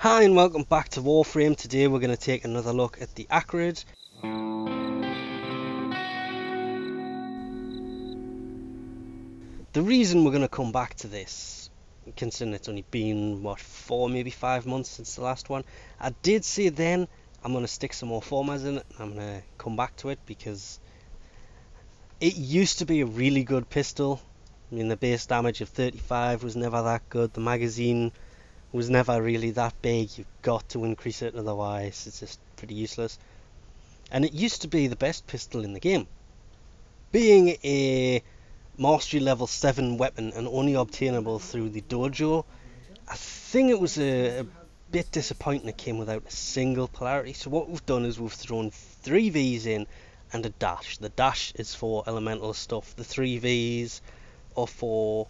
Hi and welcome back to Warframe. Today we're going to take another look at the Acrid. The reason we're going to come back to this, considering it's only been, what, 4, maybe 5 months since the last one. I did say then I'm going to stick some more formas in it. I'm going to come back to it because it used to be a really good pistol. I mean, the base damage of 35 was never that good. The magazine was never really that big. You've got to increase it, otherwise it's just pretty useless. And it used to be the best pistol in the game. Being a mastery level 7 weapon and only obtainable through the dojo, I think it was a bit disappointing it came without a single polarity. So what we've done is we've thrown 3 Vs in and a dash. The dash is for elemental stuff. The 3 Vs are for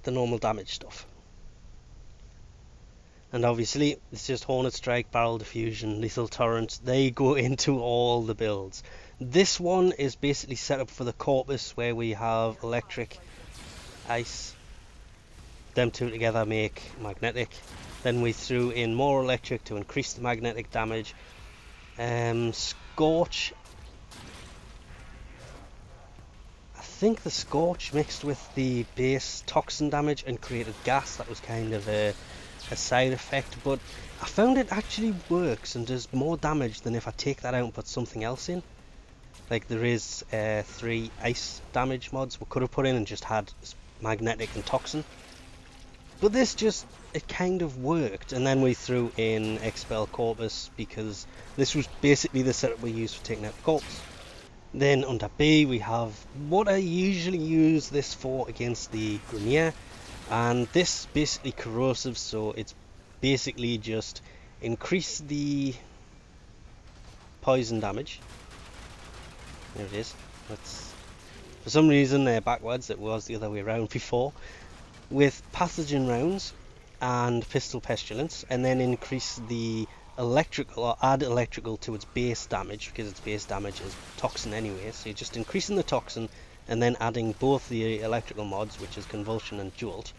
the normal damage stuff. And obviously it's just Hornet Strike, Barrel Diffusion, Lethal Torrent. They go into all the builds. This one is basically set up for the Corpus, where we have electric, ice. Them two together make magnetic. Then we threw in more electric to increase the magnetic damage. Scorch. I think the Scorch mixed with the base toxin damage and created gas. That was kind of a side effect, but I found it actually works and does more damage than if I take that out and put something else in. Like there is 3 ice damage mods we could have put in and just had magnetic and toxin, but this just, it kind of worked. And then we threw in Expel Corpus because this was basically the setup we used for taking out the corpse. Then under B we have what I usually use this for against the Grineer. And this basically corrosive, so it's basically just increase the poison damage. There it is. That's, for some reason backwards, it was the other way around before. With pathogen rounds and pistol pestilence, and then increase the electrical, or add electrical to its base damage, because its base damage is toxin anyway. So you're just increasing the toxin and then adding both the electrical mods, which is Convulsion and Jolt,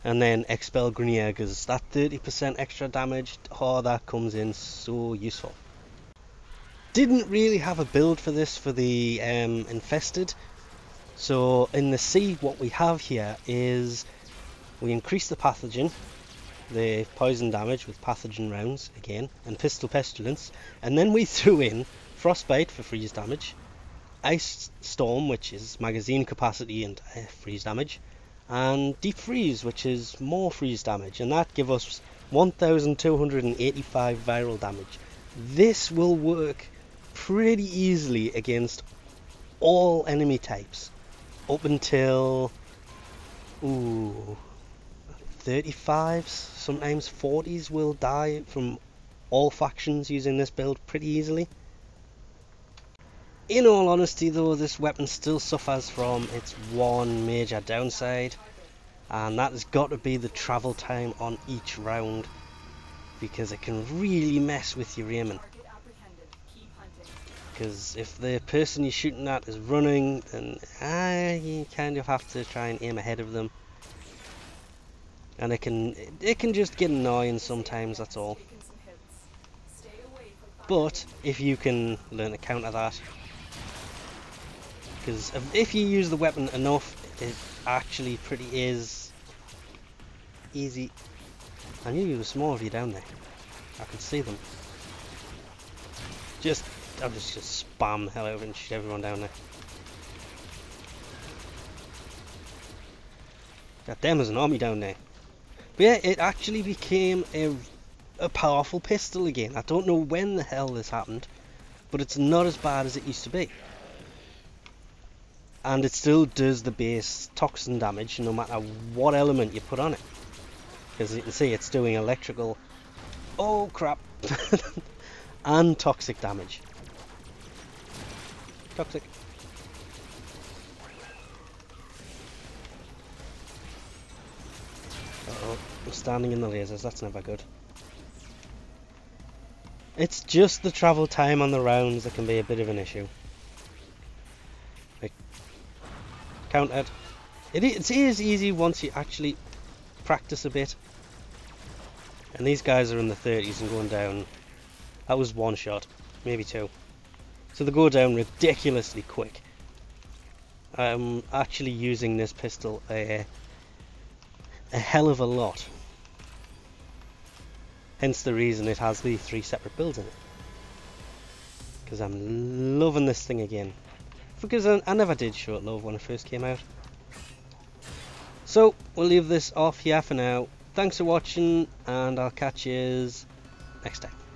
and then Expel Grineer, because that 30% extra damage, oh, that comes in so useful. Didn't really have a build for this for the Infested. So in the C, what we have here is we increase the pathogen, the poison damage with pathogen rounds again, and pistol pestilence, and then we threw in frostbite for freeze damage, ice storm, which is magazine capacity and freeze damage, and deep freeze, which is more freeze damage, and that gives us 1285 viral damage. This will work pretty easily against all enemy types up until 35s, sometimes 40s will die from all factions using this build pretty easily. In all honesty though, this weapon still suffers from its one major downside, and that has got to be the travel time on each round, because it can really mess with your aiming. Because if the person you're shooting at is running, then you kind of have to try and aim ahead of them, and it can just get annoying sometimes, that's all. But if you can learn to counter that, because if you use the weapon enough, it actually pretty is easy. I knew there was more of you down there. I could see them. I'll just spam the hell over and shoot everyone down there. God damn, there's an army down there. But yeah, it actually became a powerful pistol again. I don't know when the hell this happened, but it's not as bad as it used to be. And it still does the base toxin damage no matter what element you put on it. Because you can see it's doing electrical, oh crap, and toxic damage. Toxic. Uh-oh, I'm standing in the lasers, that's never good. It's just the travel time on the rounds that can be a bit of an issue. Like, countered. It is easy once you actually practice a bit. And these guys are in the 30s and going down. That was one shot, maybe two. So they go down ridiculously quick. I'm actually using this pistol a hell of a lot. Hence the reason it has the 3 separate builds in it. Because I'm loving this thing again. Because I never did show it love when it first came out. So we'll leave this off here for now. Thanks for watching, and I'll catch you next time.